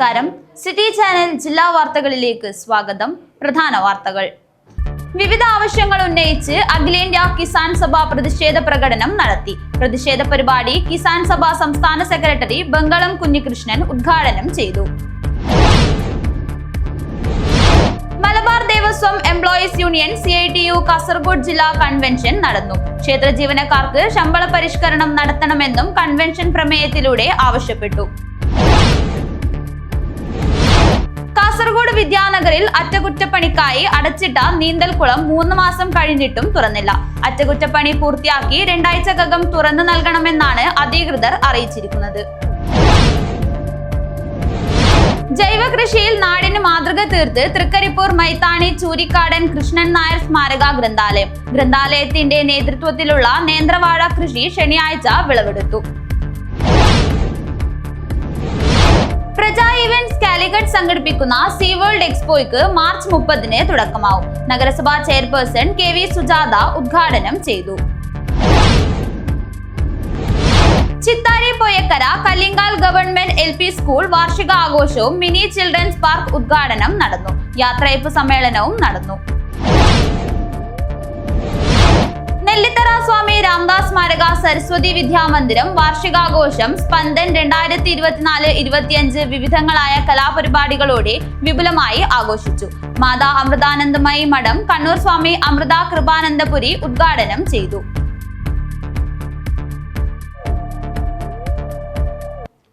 നമസ്കാരം. City channel ജില്ലാ വാർത്തകളിലേക്ക് സ്വാഗതം. പ്രധാന വാർത്തകൾ. വിവിധ ആവശ്യങ്ങൾ ഉന്നയിച്ച് അഖിലേന്ത്യാ കിസാൻ സഭ പ്രതിഷേധ പ്രകടനം നടത്തി. പ്രതിഷേധ പരിപാടി കിസാൻ സഭ സംസ്ഥാന സെക്രട്ടറി ബംഗളം കുഞ്ഞികൃഷ്ണൻ ഉദ്ഘാടനം ചെയ്തു. Malabar Devaswom employees union CITU Kasaragod ജില്ലാ കൺവെൻഷൻ നടന്നു. ക്ഷേത്ര ജീവനക്കാർക്ക് ശമ്പള പരിഷ്കരണം നടത്തണമെന്നും കൺവെൻഷൻ പ്രമേയത്തിലൂടെ ആവശ്യപ്പെട്ടു. കാസർഗോഡ് വിദ്യാനഗറിൽ അറ്റകുറ്റപ്പണിക്കായി അടച്ചിട്ട നീന്തൽക്കുളം 3 മാസം കഴിഞ്ഞിട്ടും തുറന്നില്ല. അറ്റകുറ്റപ്പണി പൂർത്തിയാക്കി 2 ആഴ്ചക്കകം തുറന്നു നൽകണമെന്നാണ് അധികൃതർ അറിയിച്ചിരിക്കുന്നത്. ജൈവ കൃഷിയിൽ നാടിന് മാതൃക തീർത്ത് തൃക്കരിപ്പൂർ മൈത്താണി ചൂരിക്കാടൻ കൃഷ്ണൻ നായർ സ്മാരക ഗ്രന്ഥാലയത്തിന്റെ നേതൃത്വത്തിലുള്ള നേന്ത്രവാഴ കൃഷി ശനിയാഴ്ച വിളവെടുത്തു. പ്രജാ ഇവന്റ്സ് കാലിക്കറ്റ് സംഘടിപ്പിക്കുന്ന സീ വേൾഡ് എക്സ്പോയ്ക്ക് മാർച്ച് 30-ന് തുടക്കമാവും. നഗരസഭാ ചെയർപേഴ്സൺ KV സുജാത ഉദ്ഘാടനം ചെയ്തു. Chithari Poyakkara Kallingal government LP school വാർഷികാഘോഷവും മിനി ചിൽഡ്രൻസ് പാർക്ക് ഉദ്ഘാടനം നടന്നു. യാത്രയപ്പ് സമ്മേളനവും നടന്നു. നെല്ലിത്തറ സ്വാമി രാംദാസ് സ്മാരക സരസ്വതി വിദ്യാമന്ദിരം വാർഷികാഘോഷം സ്പന്ദൻ 2024-25 വിവിധങ്ങളായ കലാപരിപാടികളോടെ വിപുലമായി ആഘോഷിച്ചു. മാതാ അമൃതാനന്ദമയി മഠം കണ്ണൂർ സ്വാമി അമൃത കൃപാനന്ദപുരി ഉദ്ഘാടനം ചെയ്തു.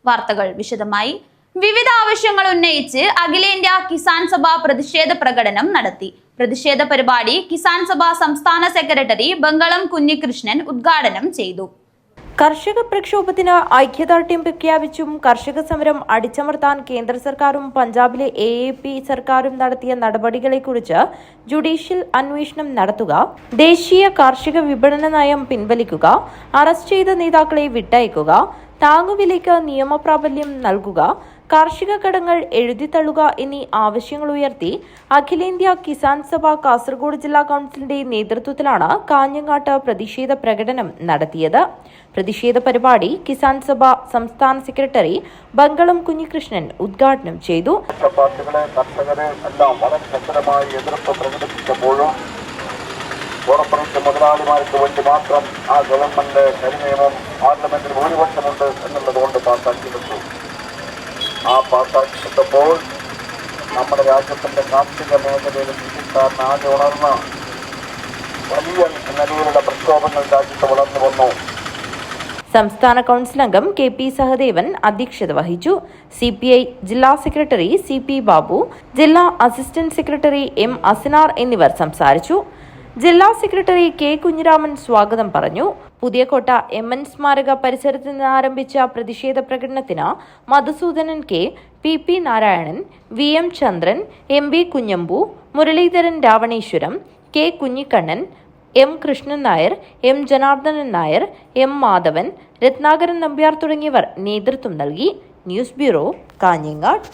വാർത്തകൾ വിശദമായി. വിവിധ ആവശ്യങ്ങൾ ഉന്നയിച്ച് അഖിലേന്ത്യാ കിസാൻ സഭ പ്രതിഷേധ പ്രകടനം നടത്തി. പ്രതിഷേധ പരിപാടി കിസാൻ സഭ സംസ്ഥാന സെക്രട്ടറി ബംഗളം കുഞ്ഞികൃഷ്ണൻ ഉദ്ഘാടനം ചെയ്തു. കർഷക പ്രക്ഷോഭത്തിന് ഐക്യദാർഢ്യം പ്രഖ്യാപിച്ചും കർഷക സമരം അടിച്ചമർത്താൻ കേന്ദ്ര സർക്കാരും പഞ്ചാബിലെ AAP സർക്കാരും നടത്തിയ നടപടികളെക്കുറിച്ച് ജുഡീഷ്യൽ അന്വേഷണം നടത്തുക, ദേശീയ കാർഷിക വിപണന നയം പിൻവലിക്കുക, അറസ്റ്റ് ചെയ്ത നേതാക്കളെ വിട്ടയക്കുക, താങ്ങുവിലയ്ക്ക് നിയമപ്രാബല്യം നൽകുക, കാർഷിക കടങ്ങൾ എഴുതിത്തള്ളുക എന്നീ ആവശ്യങ്ങൾ ഉയർത്തി അഖിലേന്ത്യാ കിസാൻ സഭ കാസർഗോഡ് ജില്ലാ കൌൺസിലിന്റെ നേതൃത്വത്തിലാണ് കാഞ്ഞങ്ങാട്ട് പ്രതിഷേധ പ്രകടനം നടത്തിയത്. പ്രതിഷേധ പരിപാടി കിസാൻ സഭ സംസ്ഥാന സെക്രട്ടറി ബംഗളം കുഞ്ഞികൃഷ്ണൻ ഉദ്ഘാടനം ചെയ്തു. കോർപ്പറേറ്റ് മുതലാളിമാർക്ക് വേണ്ടി മാത്രം ആ ഗവൺമെന്റ് കരിനിയമം പാർലമെന്റിൽ ഭൂരിപക്ഷമുണ്ട് എന്നുള്ളതുകൊണ്ട് പാസാക്കിയെടുത്തു. ആ പാസാക്കിയെടുത്തപ്പോൾ നമ്മുടെ രാജ്യത്തിന്റെ കാർഷിക മേഖലയിൽ കൃഷിക്കാരൻ ആകെ ഉണർന്ന വലിയ നിലയിലുള്ള പ്രക്ഷോഭങ്ങൾ രാജ്യത്ത് വളർന്നു വന്നു. സംസ്ഥാന കൌൺസിൽ അംഗം KP സഹദേവൻ അധ്യക്ഷത വഹിച്ചു. CPI ജില്ലാ സെക്രട്ടറി CP ബാബു, ജില്ലാ അസിസ്റ്റന്റ് സെക്രട്ടറി M അസിനാർ എന്നിവർ സംസാരിച്ചു. ജില്ലാ സെക്രട്ടറി K കുഞ്ഞിരാമൻ സ്വാഗതം പറഞ്ഞു. പുതിയകോട്ട MN സ്മാരക പരിസരത്ത് നിന്ന് ആരംഭിച്ച പ്രതിഷേധ പ്രകടനത്തിന് Madhusoodanan K, PP Narayanan, VM ചന്ദ്രൻ, MB Kunhambu, Muraleedharan Raveneshwaram, K Kunhikannan, M Krishnan Nair, M Janardhanan Nair, M Madhavan, Ratnakaran Nambiar തുടങ്ങിയവർ നേതൃത്വം നൽകി. News bureau, Kanhangad.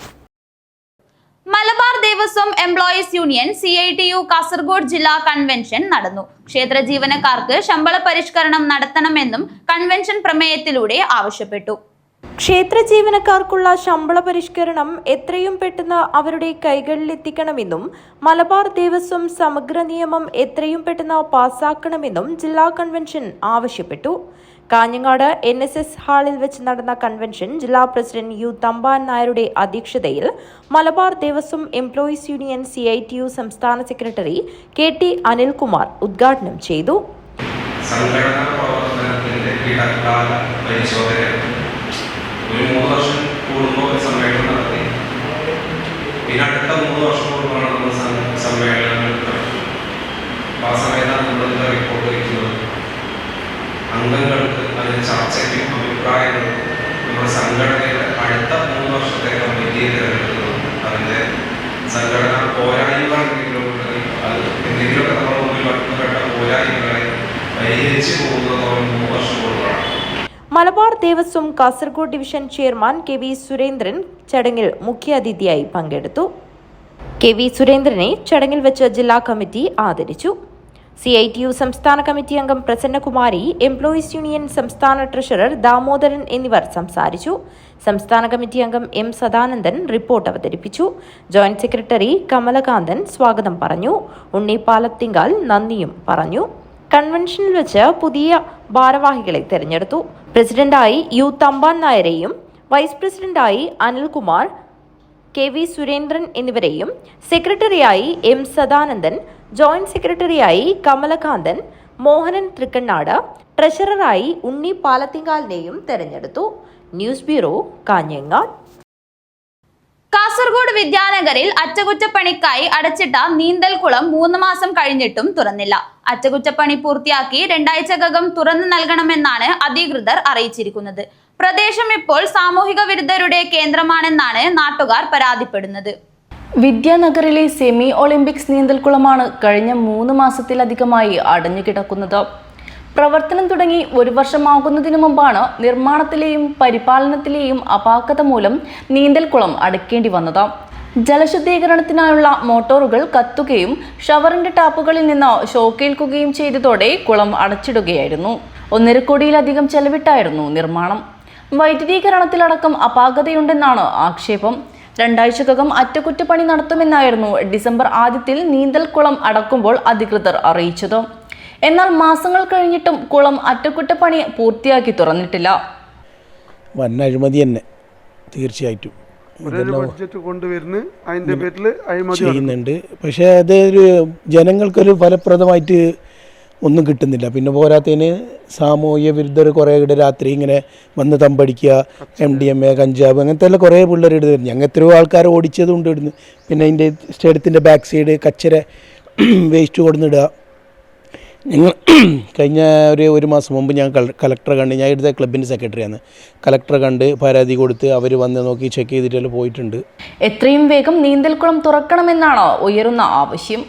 Malabar Devaswom employees union CITU Kasaragod ജില്ലാ കൺവെൻഷൻ നടന്നു. ക്ഷേത്ര ജീവനക്കാർക്ക് ശമ്പള പരിഷ്കരണം നടത്തണമെന്നും കൺവെൻഷൻ പ്രമേയത്തിലൂടെ ആവശ്യപ്പെട്ടു. ക്ഷേത്ര ജീവനക്കാർക്കുള്ള ശമ്പള പരിഷ്കരണം എത്രയും പെട്ടെന്ന് അവരുടെ കൈകളിലെത്തിക്കണമെന്നും മലബാർ ദേവസ്വം സമഗ്ര നിയമം എത്രയും പെട്ടെന്ന് പാസാക്കണമെന്നും ജില്ലാ കൺവെൻഷൻ ആവശ്യപ്പെട്ടു. കാഞ്ഞങ്ങാട് NSS ഹാളിൽ വെച്ച് നടന്ന കൺവെൻഷൻ ജില്ലാ പ്രസിഡന്റ് U തമ്പാൻ നായരുടെ അധ്യക്ഷതയിൽ Malabar Devaswom employees union CITU സംസ്ഥാന സെക്രട്ടറി KT അനിൽകുമാർ ഉദ്ഘാടനം ചെയ്തു. ഒരു 3 വർഷം കൂടുമ്പോൾ ഒരു സമ്മേളനം നടത്തി. പിന്നെ അടുത്ത 3 വർഷം കൂടുമ്പോഴാണ് നമ്മൾ സമ്മേളനങ്ങൾ നടത്തുന്നത്. ആ സമയത്താണ് നമ്മളിത് റിപ്പോർട്ട് വയ്ക്കുന്നത്. അംഗങ്ങൾക്ക് അതിന് ചർച്ചയ്ക്കും അഭിപ്രായങ്ങളും നമ്മുടെ സംഘടനയുടെ അടുത്ത 3 വർഷത്തെ കമ്മിറ്റിയെ തിരഞ്ഞെടുക്കുന്നത്. അതിൻ്റെ സംഘടന പോരായ്മകൾ എന്തെങ്കിലുമൊക്കെ നമ്മുടെ മുമ്പിൽ വന്നുപെട്ട പോരായ്മകളെ പരിഹരിച്ചു പോകുന്നത് 3 വർഷം കൂടുമ്പോഴാണ്. Malabar Devaswom Kasaragod division chairman KV Surendran ചടങ്ങിൽ മുഖ്യാതിഥിയായി പങ്കെടുത്തു. KV സുരേന്ദ്രനെ ചടങ്ങിൽ വെച്ച് ജില്ലാ കമ്മിറ്റി ആദരിച്ചു. CITU സംസ്ഥാന കമ്മിറ്റി അംഗം പ്രസന്നകുമാരി, എംപ്ലോയീസ് യൂണിയൻ സംസ്ഥാന ട്രഷറർ ദാമോദരൻ എന്നിവർ സംസാരിച്ചു. സംസ്ഥാന കമ്മിറ്റി അംഗം M. സദാനന്ദൻ റിപ്പോർട്ട് അവതരിപ്പിച്ചു. ജോയിന്റ് സെക്രട്ടറി കമലകാന്തൻ സ്വാഗതം പറഞ്ഞു. ഉണ്ണി പാലത്തിങ്കാൽ നന്ദിയും പറഞ്ഞു. കൺവെൻഷനിൽ വെച്ച് പുതിയ ഭാരവാഹികളെ തെരഞ്ഞെടുത്തു. പ്രസിഡന്റായി U. തമ്പാൻ നായരെയും വൈസ് പ്രസിഡന്റായി അനിൽകുമാർ, KV. സുരേന്ദ്രൻ എന്നിവരെയും, സെക്രട്ടറിയായി M. സദാനന്ദൻ, ജോയിന്റ് സെക്രട്ടറിയായി കമലകാന്തൻ, മോഹനൻ തൃക്കണ്ണാട്, ട്രഷററായി ഉണ്ണി പാലത്തിങ്കാലിനെയും തെരഞ്ഞെടുത്തു. News bureau, Kanhangad. കാസർഗോഡ് വിദ്യാനഗറിൽ അറ്റകുറ്റപ്പണിക്കായി അടച്ചിട്ട നീന്തൽക്കുളം 3 മാസം കഴിഞ്ഞിട്ടും തുറന്നില്ല. അറ്റകുറ്റപ്പണി പൂർത്തിയാക്കി 2 ആഴ്ചക്കകം തുറന്നു നൽകണമെന്നാണ് അധികൃതർ അറിയിച്ചിരിക്കുന്നത്. പ്രദേശം ഇപ്പോൾ സാമൂഹിക വിരുദ്ധരുടെ കേന്ദ്രമാണെന്നാണ് നാട്ടുകാർ പരാതിപ്പെടുന്നത്. വിദ്യാനഗറിലെ സെമി ഒളിമ്പിക്സ് നീന്തൽക്കുളമാണ് കഴിഞ്ഞ 3 മാസത്തിലധികമായി അടഞ്ഞുകിടക്കുന്നത്. പ്രവർത്തനം തുടങ്ങി 1 വർഷമാകുന്നതിനു മുമ്പാണ് നിർമ്മാണത്തിലെയും പരിപാലനത്തിലെയും അപാകത മൂലം നീന്തൽക്കുളം അടയ്ക്കേണ്ടി വന്നത്. ജലശുദ്ധീകരണത്തിനായുള്ള മോട്ടോറുകൾ കത്തുകയും ഷവറിന്റെ ടാപ്പുകളിൽ നിന്ന് ഷോക്കേൽക്കുകയും ചെയ്തതോടെ കുളം അടച്ചിടുകയായിരുന്നു. 1.5 കോടിയിലധികം ചെലവിട്ടായിരുന്നു നിർമ്മാണം. വൈദ്യുതീകരണത്തിലടക്കം അപാകതയുണ്ടെന്നാണ് ആക്ഷേപം. 2 ആഴ്ചക്കകം അറ്റകുറ്റപ്പണി നടത്തുമെന്നായിരുന്നു ഡിസംബർ ആദ്യത്തിൽ നീന്തൽക്കുളം അടക്കുമ്പോൾ അധികൃതർ അറിയിച്ചത്. എന്നാൽ മാസങ്ങൾ കഴിഞ്ഞിട്ടും കുളം അറ്റകുറ്റപ്പണി പൂർത്തിയാക്കി തുറന്നിട്ടില്ല. വൻ അഴിമതി തന്നെ തീർച്ചയായിട്ടും ചെയ്യുന്നുണ്ട്. പക്ഷേ അതൊരു ജനങ്ങൾക്കൊരു ഫലപ്രദമായിട്ട് ഒന്നും കിട്ടുന്നില്ല. പിന്നെ പോരാത്തതിന് സാമൂഹ്യ വിരുദ്ധർ കുറേ ഇവിടെ രാത്രി ഇങ്ങനെ വന്ന് തമ്പടിക്കുക, MDMA, കഞ്ചാവ്, അങ്ങനത്തെ എല്ലാം കുറേ പിള്ളേർ ഇടുന്നു. ഞങ്ങൾ എത്രയോ ആൾക്കാർ ഓടിച്ചതുകൊണ്ട് ഇടുന്നു. പിന്നെ അതിൻ്റെ സ്റ്റേഡിയത്തിൻ്റെ ബാക്ക് സൈഡ് കച്ചര വേസ്റ്റ് കൊടുന്നിടുക. ഞങ്ങൾ കഴിഞ്ഞ ഒരു മാസം മുമ്പ് ഞാൻ കളക്ടറെ കണ്ട്, ഞാൻ ഇവിടുത്തെ ക്ലബിൻ്റെ സെക്രട്ടറിയാണ്, കളക്ടറെ കണ്ട് പരാതി കൊടുത്ത് അവർ വന്ന് നോക്കി ചെക്ക് ചെയ്തിട്ടെല്ലാം പോയിട്ടുണ്ട്. എത്രയും വേഗം നീന്തൽക്കുളം തുറക്കണമെന്നാണ് ഉയരുന്ന ആവശ്യം.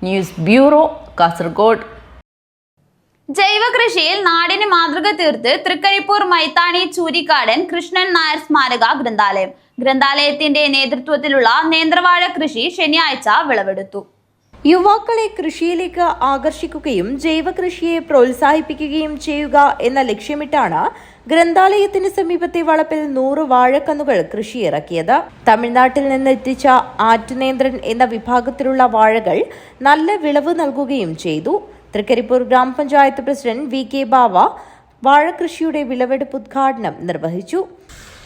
News bureau, Kasaragod. ജൈവ കൃഷിയിൽ നാടിന് മാതൃക തീർത്ത് തൃക്കരിപ്പൂർ മൈത്താണി ചൂരിക്കാടൻ കൃഷ്ണൻ നായർ സ്മാരക ഗ്രന്ഥാലയം. ഗ്രന്ഥാലയത്തിന്റെ നേതൃത്വത്തിലുള്ള നേന്ത്രവാഴ കൃഷി ശനിയാഴ്ച വിളവെടുത്തു. യുവാക്കളെ കൃഷിയിലേക്ക് ആകർഷിക്കുകയും ജൈവ കൃഷിയെ പ്രോത്സാഹിപ്പിക്കുകയും ചെയ്യുക എന്ന ലക്ഷ്യമിട്ടാണ് ഗ്രന്ഥാലയത്തിന് സമീപത്തെ വളപ്പിൽ 100 വാഴക്കന്നുകൾ കൃഷിയിറക്കിയത്. തമിഴ്നാട്ടിൽ നിന്ന് എത്തിച്ച ആറ്റുനേന്ത്രൻ എന്ന വിഭാഗത്തിലുള്ള വാഴകൾ നല്ല വിളവ് നൽകുകയും ചെയ്തു. തൃക്കരിപ്പൂർ ഗ്രാമപഞ്ചായത്ത് പ്രസിഡന്റ് VK ബാവ വാഴകൃഷിയുടെ വിളവെടുപ്പ് ഉദ്ഘാടനം നിർവഹിച്ചു.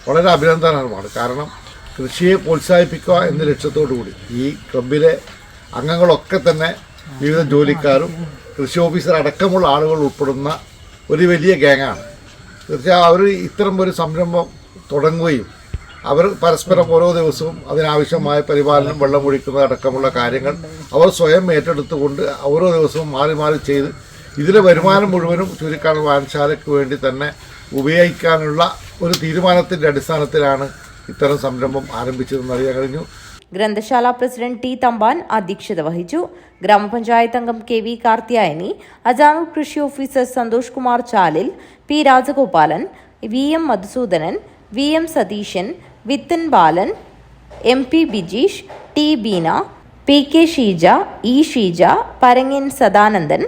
വളരെ അഭിനന്ദനമാണ്. കാരണം കൃഷിയെ പ്രോത്സാഹിപ്പിക്കുക എന്ന ലക്ഷ്യത്തോടു കൂടി ഈ ക്ലബിലെ അംഗങ്ങളൊക്കെ തന്നെ വിവിധ ജോലിക്കാരും കൃഷി ഓഫീസർ അടക്കമുള്ള ആളുകൾ ഉൾപ്പെടുന്ന ഒരു വലിയ ഗ്യാങ്ങാണ്. തീർച്ചയായും അവർ ഇത്തരം ഒരു സംരംഭം തുടങ്ങുകയും അവർ പരസ്പരം ഓരോ ദിവസവും അതിനാവശ്യമായ പരിപാലനം, വെള്ളം ഒഴിക്കുന്നത് അടക്കമുള്ള കാര്യങ്ങൾ അവർ സ്വയം ഏറ്റെടുത്തുകൊണ്ട് ഓരോ ദിവസവും മാറി മാറി ചെയ്ത് ഇതിലെ വരുമാനം മുഴുവനും ചുരുക്കാട് വായനശാലയ്ക്ക് വേണ്ടി തന്നെ ഉപയോഗിക്കാനുള്ള ഒരു തീരുമാനത്തിൻ്റെ അടിസ്ഥാനത്തിലാണ് ഇത്തരം സംരംഭം ആരംഭിച്ചതെന്ന് അറിയാൻ കഴിഞ്ഞു. ഗ്രന്ഥശാല പ്രസിഡന്റ് T. തമ്പാൻ അധ്യക്ഷത വഹിച്ചു. ഗ്രാമപഞ്ചായത്ത് അംഗം KV കാർത്തിയായനി, അജാനൂർ കൃഷി officer Santhosh Kumar Chalil, P. Rajagopalan, VM Madhusoodanan, VM Satheesan, Vithan Balan, MP Bijeesh, T. Beena, PK Sheeja, E. Sheeja, Parangan Sadanandan,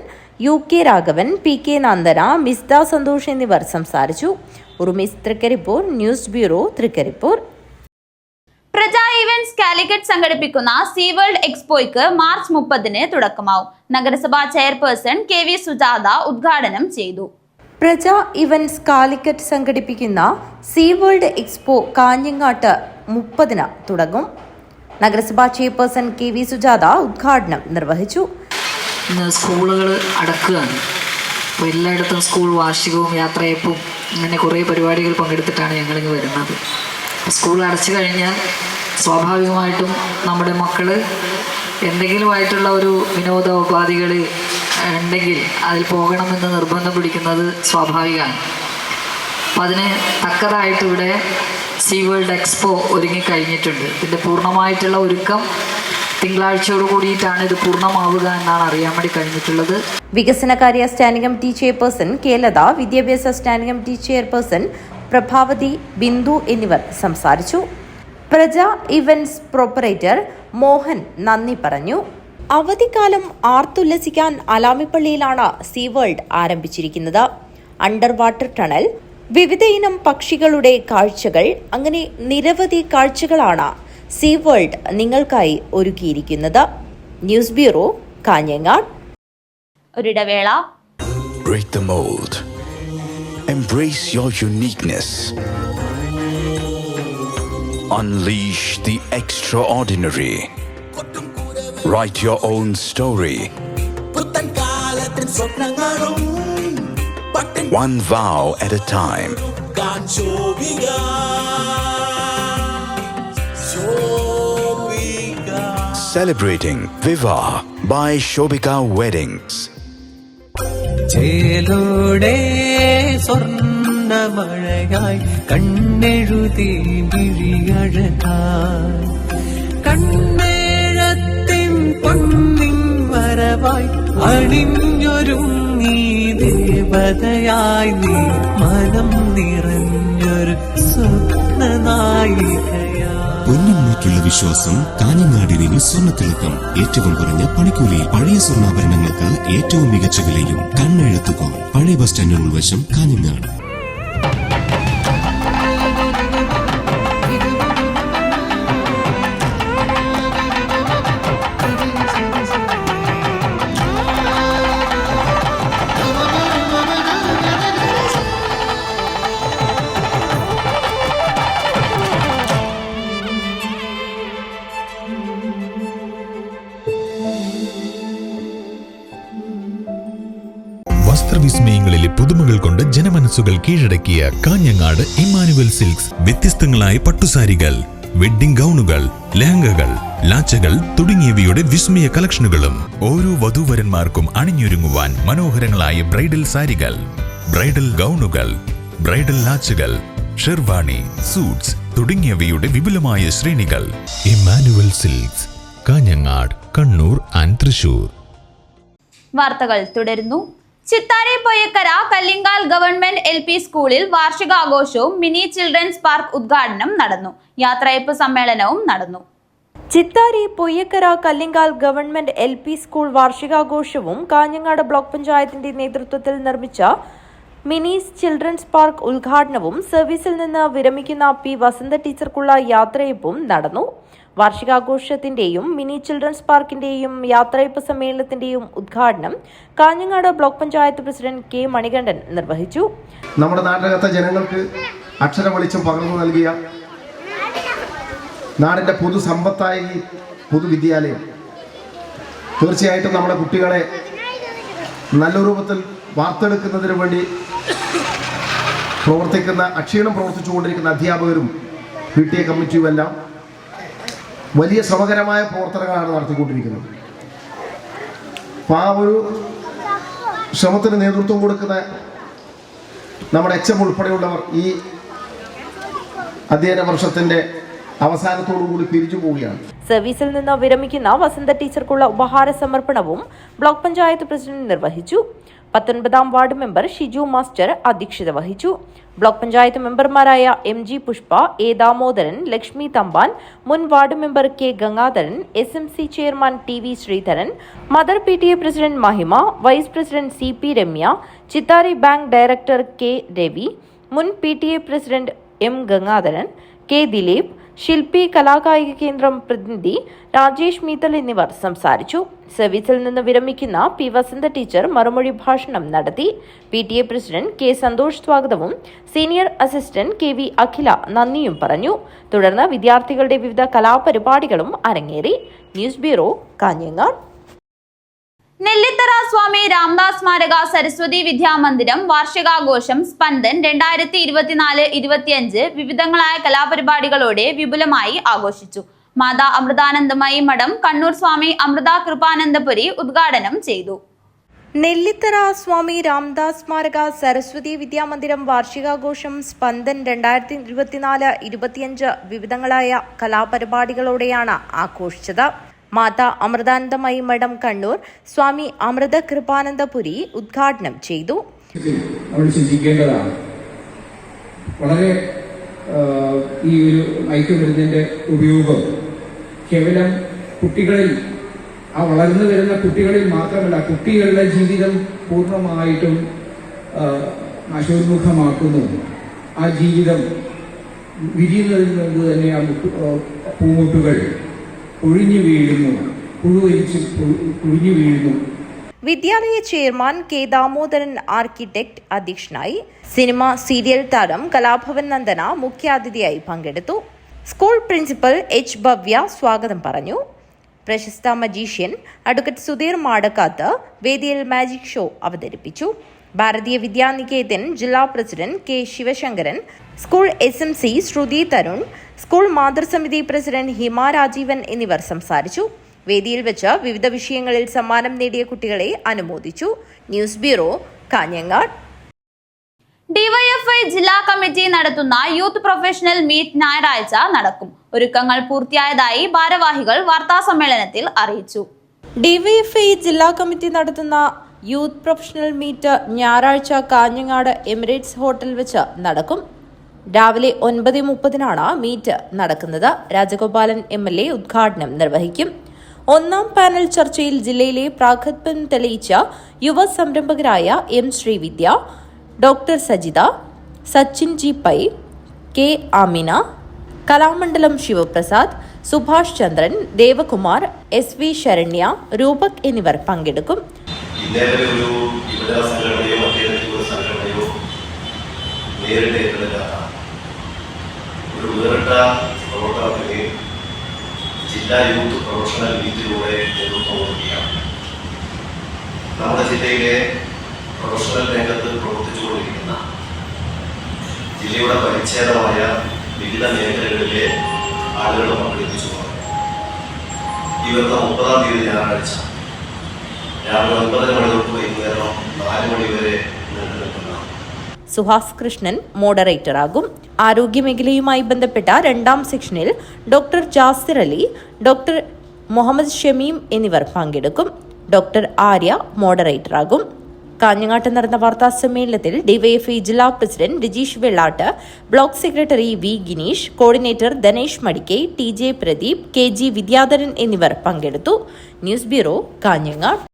UK Raghavan, PK Nandana, Misda Santhosh എന്നിവർ സംസാരിച്ചു. Urumis Thrikaripur, news bureau, Thrikaripur. Praja events Calicut സംഘടിപ്പിക്കുന്ന സീ വേൾഡ് എക്സ്പോയ്ക്ക് മാർച്ച് 30-ന് തുടക്കമാവും. നഗരസഭാ ചെയർപേഴ്സൺ KV സുജാത ഉദ്ഘാടനം ചെയ്തു. പ്രജ ഇവന്റ്സ് കാലിക്കറ്റ് സംഘടിപ്പിക്കുന്ന സീ വേൾഡ് എക്സ്പോ കാഞ്ഞങ്ങാട്ട് 30-ന് തുടങ്ങും. നഗരസഭാ ചെയർപേഴ്സൺ KV സുജാത ഉദ്ഘാടനം നിർവഹിച്ചു. ഇന്ന് സ്കൂളുകൾ അടക്കുകയാണ്. അപ്പോൾ എല്ലായിടത്തും സ്കൂൾ വാർഷികവും യാത്രയപ്പും അങ്ങനെ കുറേ പരിപാടികൾ പങ്കെടുത്തിട്ടാണ് ഞങ്ങളിങ്ങ് വരുന്നത്. സ്കൂൾ അടച്ചു കഴിഞ്ഞാൽ സ്വാഭാവികമായിട്ടും നമ്മുടെ മക്കൾ എന്തെങ്കിലുമായിട്ടുള്ള ഒരു വിനോദ ഉപാധികൾ ഉണ്ടെങ്കിൽ അതിൽ പോകണമെന്ന് നിർബന്ധം പിടിക്കുന്നത് സ്വാഭാവികമാണ്. അപ്പം അതിന് തക്കതായിട്ട് ഇവിടെ സീ വേൾഡ് എക്സ്പോ ഒരുങ്ങിക്കഴിഞ്ഞിട്ടുണ്ട്. ഇതിൻ്റെ പൂർണ്ണമായിട്ടുള്ള ഒരുക്കം തിങ്കളാഴ്ചയോട് കൂടിയിട്ടാണ് ഇത് പൂർണ്ണമാവുക എന്നാണ് അറിയാൻ വേണ്ടി കഴിഞ്ഞിട്ടുള്ളത്. വികസനകാര്യ സ്റ്റാൻഡിംഗ് കമ്മിറ്റി ചെയർപേഴ്സൺ ലത, വിദ്യാഭ്യാസ standing committee chairperson Prabhavathi, Bindu എന്നിവർ സംസാരിച്ചു. പ്രജ ഇവന്റ്സ് പ്രൊപ്പറേറ്റർ മോഹൻ നന്ദി പറഞ്ഞു. അവധിക്കാലം ആർത്തുല്ലസിക്കാൻ അലാമിപ്പള്ളിയിലാണ് സീ വേൾഡ് ആരംഭിച്ചിരിക്കുന്നത്. അണ്ടർ വാട്ടർ ടണൽ, വിവിധ ഇനം പക്ഷികളുടെ കാഴ്ചകൾ, അങ്ങനെ നിരവധി കാഴ്ചകളാണ് സീ വേൾഡ് നിങ്ങൾക്കായി ഒരുക്കിയിരിക്കുന്നത്. News bureau, Kanhangad. ഒരിടവേള. Break the mold. Embrace your uniqueness. Unleash the extraordinary. Write your own story. One vow at a time. Celebrating Viva by Shobika Weddings. ചേലോടെ സ്വർണ്ണമഴയായി കണ്ണെഴുതി വിഴിയഴകായി കണ്ണേഴത്തിൻ പൊന്നിൻ വരവായി അണിഞ്ഞൊരുങ്ങി ദേവതയായി നീ മനം നിറഞ്ഞൊരു സ്വപ്നനായികയായി. പൊന്നിന്മേറ്റുള്ള വിശ്വാസം. കാഞ്ഞങ്ങാടിന് സ്വർണ്ണത്തിളക്കം. ഏറ്റവും കുറഞ്ഞ പണിക്കൂലിയിൽ പഴയ സ്വർണ്ണാഭരണങ്ങൾക്ക് ഏറ്റവും മികച്ച വിലയും. കണ്ണെഴുത്തുകോ പഴയ ബസ് സ്റ്റാൻഡിന് ഉൾവശം, കാഞ്ഞങ്ങാട്. വസ്ത്രവിസ്മയങ്ങളിലെ പുതുമകൾ കൊണ്ട് ജനമനസ്സുകൾ കീഴടക്കിയ കാഞ്ഞങ്ങാട് ഇമ്മാനുവൽ സിൽക്സ്. വ്യത്യസ്തങ്ങളായ പട്ടുസാരികൾ, വെഡ്ഡിംഗ് ഗൗണുകൾ, ലെഹങ്കകൾ, ലാച്ചകൾ തുടങ്ങിയവയുടെ വിസ്മയ കളക്ഷനുകളും. ഓരോ വധൂവരന്മാർക്കും അണിഞ്ഞൊരുങ്ങുവാൻ മനോഹരങ്ങളായ ബ്രൈഡൽ സാരികൾ, ബ്രൈഡൽ ഗൗണുകൾ, ബ്രൈഡൽ ലാച്ചകൾ, ഷെർവാണി, സൂട്ട്സ് തുടങ്ങിയവയുടെ വിപുലമായ ശ്രേണികൾ. ഇമ്മാനുവൽ സിൽക്സ്, കാഞ്ഞങ്ങാട്, കണ്ണൂർ ആൻഡ് തൃശൂർ. വാർത്തകൾ തുടരുന്നു. ചിത്താരി പൊയ്യക്കര കല്ലിങ്കാൽ ഗവൺമെന്റ് LP സ്കൂളിൽ വാർഷികാഘോഷവും മിനി ചിൽഡ്രൻസ് പാർക്ക് ഉദ്ഘാടനം നടന്നു. യാത്രയപ്പ് സമ്മേളനവും നടന്നു. Chithari Poyyakkara Kallingal government LP school വാർഷികാഘോഷവും കാഞ്ഞങ്ങാട് ബ്ലോക്ക് പഞ്ചായത്തിന്റെ നേതൃത്വത്തിൽ നിർമ്മിച്ച മിനി ചിൽഡ്രൻസ് പാർക്ക് ഉദ്ഘാടനവും സർവീസിൽ നിന്ന് വിരമിക്കുന്ന P. വസന്ത ടീച്ചർക്കുള്ള യാത്രയപ്പും നടന്നു. വാർഷികാഘോഷത്തിന്റെയും മിനി ചിൽഡ്രൻസ് പാർക്കിന്റെയും യാത്രയപ്പ് സമ്മേളനത്തിന്റെയും ഉദ്ഘാടനം Kanhangad block panchayat president K. Manikandan നിർവഹിച്ചു. നമ്മുടെ നാട്ടിലകത്തെ ജനങ്ങൾക്ക് അക്ഷര വെളിച്ചം പകർന്നു നൽകിയ നാടിന്റെ പൊതുസമ്പത്തായ ഈ പൊതുവിദ്യാലയം തീർച്ചയായിട്ടും നമ്മുടെ കുട്ടികളെ നല്ല രൂപത്തിൽ വാർത്തെടുക്കുന്നതിന് വേണ്ടി അക്ഷീണം പ്രവർത്തിച്ചുകൊണ്ടിരിക്കുന്ന അധ്യാപകരും PTA കമ്മിറ്റിയുമെല്ലാം വലിയ ശ്രമകരമായ പ്രവർത്തനങ്ങളാണ് നടത്തിക്കൊണ്ടിരിക്കുന്നത്. അപ്പോൾ ആ ഒരു ശ്രമത്തിന് നേതൃത്വം കൊടുക്കുന്ന നമ്മുടെ HM ഉൾപ്പെടെയുള്ളവർ ഈ അധ്യയന വർഷത്തിന്റെ അവസാനത്തോടുകൂടി പിരിച്ചു പോവുകയാണ്. സർവീസിൽ നിന്ന് വിരമിക്കുന്ന വസന്ത ടീച്ചർക്കുള്ള ഉപഹാര സമർപ്പണവും ബ്ലോക്ക് പഞ്ചായത്ത് പ്രസിഡന്റ് നിർവഹിച്ചു. 19ാം വാർഡ് മെമ്പർ ഷിജു മാസ്റ്റർ അധ്യക്ഷത വഹിച്ചു. ബ്ലോക്ക് പഞ്ചായത്ത് മെമ്പർമാരായ MG പുഷ്പ, A. ദാമോദരൻ, ലക്ഷ്മി തമ്പാൻ, മുൻ ward member K. Gangadharan, SMC chairman TV Sreedharan, mother PTA president Mahima, vice president CP Ramya, Chithari bank director K. Ravi, മുൻ PTA president M. Gangadharan, K. Dileep, Shilpi Kalakayika കേന്ദ്രം പ്രതിനിധി രാജേഷ് മീത്തൽ എന്നിവർ സംസാരിച്ചു. സർവീസിൽ നിന്ന് വിരമിക്കുന്ന P. വസന്ത ടീച്ചർ മറുമൊഴി ഭാഷണം നടത്തി. PTA president K. സന്തോഷ് സ്വാഗതവും സീനിയർ അസിസ്റ്റന്റ് KV അഖില നന്ദിയും പറഞ്ഞു. തുടർന്ന് വിദ്യാർത്ഥികളുടെ വിവിധ കലാപരിപാടികളും അരങ്ങേറി. News bureau, Kanhangad. നെല്ലിത്തറ സ്വാമി രാംദാസ് സ്മാരക സരസ്വതി വിദ്യാമന്ദിരം വാർഷികാഘോഷം സ്പന്ദൻ 2024-25 വിവിധങ്ങളായ കലാപരിപാടികളോടെ വിപുലമായി ആഘോഷിച്ചു. മാതാ അമൃതാനന്ദമയി മഠം കണ്ണൂർ സ്വാമി അമൃത കൃപാനന്ദപുരി ഉദ്ഘാടനം ചെയ്തു. നെല്ലിത്തറ സ്വാമി രാംദാസ് സ്മാരക സരസ്വതി വിദ്യാമന്ദിരം വാർഷികാഘോഷം സ്പന്ദൻ 2024-25 വിവിധങ്ങളായ കലാപരിപാടികളോടെയാണ് ആഘോഷിച്ചത്. മാതാ അമൃതാനന്ദമയി മഠം കണ്ണൂർ സ്വാമി അമൃത കൃപാനന്ദപുരി ഉദ്ഘാടനം ചെയ്തു. നമ്മൾ ചിന്തിക്കേണ്ടതാണ്. വളരെ ഈ ഒരു മയക്കുമരുന്നിന്റെ ഉപയോഗം കേവലം കുട്ടികളിൽ ആ വളർന്നു വരുന്ന കുട്ടികളിൽ മാത്രമല്ല, കുട്ടികളുടെ ജീവിതം പൂർണ്ണമായിട്ടും നാശോന്മുഖമാക്കുന്നു. ആ ജീവിതം വിരിയുന്നതിന് മുമ്പ് തന്നെ ആ പൂമുട്ടുകൾ പൊഴിഞ്ഞു വീഴുന്നു, പുഴുവരിച്ച് പൊഴിഞ്ഞു വീഴുന്നു. വിദ്യാലയ ചെയർമാൻ കെ ദാമോദരൻ ആർക്കിടെക്ട് അധ്യക്ഷനായി. സിനിമ സീരിയൽ താരം കലാഭവൻ നന്ദന മുഖ്യാതിഥിയായി പങ്കെടുത്തു. സ്കൂൾ പ്രിൻസിപ്പൽ എച്ച് ഭവ്യ സ്വാഗതം പറഞ്ഞു. പ്രശസ്ത മജീഷ്യൻ അഡ്വക്കേറ്റ് സുധീർ മാടക്കാത്ത് വേദിയിൽ മാജിക് ഷോ അവതരിപ്പിച്ചു. ഭാരതീയ വിദ്യാനികേതൻ ജില്ലാ president K Sivasankaran, school SMC ശ്രുതി തരുൺ, സ്കൂൾ മാതൃസമിതി പ്രസിഡന്റ് ഹിമ രാജീവൻ എന്നിവർ സംസാരിച്ചു. വേദിയിൽ വെച്ച് വിവിധ വിഷയങ്ങളിൽ സമ്മാനം നേടിയ കുട്ടികളെ അനുമോദിച്ചു. News bureau, Kanhangad. ഡിവൈഎഫ്ഐ ജില്ലാ കമ്മിറ്റി നടത്തുന്ന യൂത്ത് പ്രൊഫഷണൽ മീറ്റ് ഞായറാഴ്ച നടക്കും. ഒരുക്കങ്ങൾ പൂർത്തിയായതായി ഭാരവാഹികൾ വാർത്താസമ്മേളനത്തിൽ അറിയിച്ചു. ഡിവൈഎഫ്ഐ ജില്ലാ കമ്മിറ്റി നടത്തുന്ന യൂത്ത് പ്രൊഫഷണൽ മീറ്റ് ഞായറാഴ്ച കാഞ്ഞങ്ങാട് എമിറേറ്റ്സ് ഹോട്ടൽ വെച്ച് നടക്കും. രാവിലെ 9:30 മീറ്റ് നടക്കുന്നത്. രാജഗോപാലൻ MLA ഉദ്ഘാടനം നിർവഹിക്കും. ഒന്നാം പാനൽ ചർച്ചയിൽ ജില്ലയിലെ പ്രാഗൽഭ്യം തെളിയിച്ച യുവ സംരംഭകരായ M Sreevidya, doctor Sajitha, Sachin G Pai, K Amina, Kalamandalam Sivaprasad, Subhash Chandran, Devakumar, SV Saranya, Roopak എന്നിവർ പങ്കെടുക്കും. ജില്ലാ യൂത്ത് പ്രൊഫഷണൽ മീറ്റിലൂടെ നേതൃത്വം കൊടുക്കുകയാണ്. നമ്മുടെ ജില്ലയിലെ പ്രൊഫഷണൽ രംഗത്ത് പ്രവർത്തിച്ചുകൊണ്ടിരിക്കുന്ന ജില്ലയുടെ പരിച്ഛേദമായ വിവിധ മേഖലകളിലെ ആളുകൾ പങ്കെടുപ്പിച്ചുകൊണ്ട് ഈ വരുന്ന 30-ാം തീയതി ഞായറാഴ്ച രാവിലെ 9 മണി തൊട്ട് വൈകുന്നേരം 4 മണി വരെ നീണ്ടു നിൽക്കുന്ന സുഹാസ് കൃഷ്ണൻ മോഡറേറ്ററാകും. ആരോഗ്യമേഖലയുമായി ബന്ധപ്പെട്ട 2ാം സെക്ഷനിൽ ഡോക്ടർ ജാസിർ അലി, ഡോക്ടർ മുഹമ്മദ് ഷമീം എന്നിവർ പങ്കെടുക്കും. ഡോക്ടർ ആര്യ മോഡറേറ്ററാകും. കാഞ്ഞങ്ങാട്ട് നടന്ന വാർത്താ സമ്മേളനത്തിൽ ഡിവൈഎഫ്ഐ ജില്ലാ president Rajeesh Vellatt, block secretary V Gineesh, coordinator Dhanesh Madikke, TJ Pradeep, KG Vidyadharan എന്നിവർ പങ്കെടുത്തു. News bureau, Kanhangad.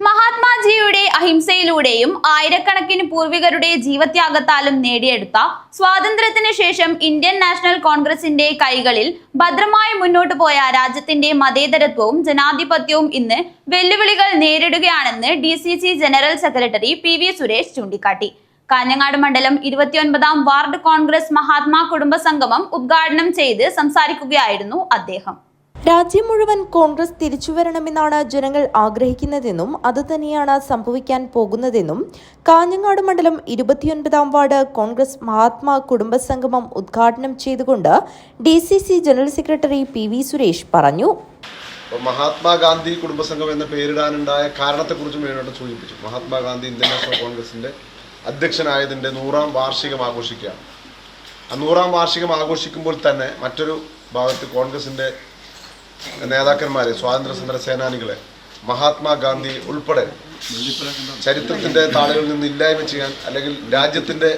മഹാത്മാജിയുടെ അഹിംസയിലൂടെയും ആയിരക്കണക്കിന് പൂർവികരുടെ ജീവത്യാഗത്താലും നേടിയെടുത്ത സ്വാതന്ത്ര്യത്തിന് ശേഷം ഇന്ത്യൻ നാഷണൽ കോൺഗ്രസിന്റെ കൈകളിൽ ഭദ്രമായി മുന്നോട്ടു പോയ രാജ്യത്തിന്റെ മതേതരത്വവും ജനാധിപത്യവും ഇന്ന് വെല്ലുവിളികൾ നേരിടുകയാണെന്ന് DCC general secretary PV Suresh ചൂണ്ടിക്കാട്ടി. കാഞ്ഞങ്ങാട് മണ്ഡലം 29-ാം വാർഡ് കോൺഗ്രസ് മഹാത്മാ കുടുംബ സംഗമം ഉദ്ഘാടനം ചെയ്ത് സംസാരിക്കുകയായിരുന്നു അദ്ദേഹം. രാജ്യം മുഴുവൻ കോൺഗ്രസ് തിരിച്ചുവരണമെന്നാണ് ജനങ്ങൾ ആഗ്രഹിക്കുന്നതെന്നും അതുതന്നെയാണ് സംഭവിക്കാൻ പോകുന്നതെന്നും കാഞ്ഞങ്ങാട് മണ്ഡലം 29-ാം വാർഡ് കോൺഗ്രസ് മഹാത്മാ കുടുംബസംഗമം ഉദ്ഘാടനം ചെയ്തുകൊണ്ട് DCC general secretary PV Suresh പറഞ്ഞു. മഹാത്മാഗാന്ധി കുടുംബസംഘം എന്ന പേരിടാനുണ്ടായ കാരണത്തെക്കുറിച്ചും വേണ്ടി സൂചിപ്പിച്ചു. മഹാത്മാഗാന്ധി ഇന്ത്യൻ നാഷണൽ കോൺഗ്രസിന്റെ അധ്യക്ഷനായതിന്റെ 100-ാം വാർഷികം ആഘോഷിക്കുകയാണ്. ആ 100-ാം വാർഷികം ആഘോഷിക്കുമ്പോൾ തന്നെ മറ്റൊരു ഭാഗത്ത് കോൺഗ്രസിന്റെ നേതാക്കന്മാരെ, സ്വാതന്ത്ര്യ സമര സേനാനികളെ, മഹാത്മാഗാന്ധി ഉൾപ്പെടെ ചരിത്രത്തിന്റെ താളുകളിൽ നിന്ന് ഇല്ലായ്മ ചെയ്യാൻ, അല്ലെങ്കിൽ രാജ്യത്തിന്റെ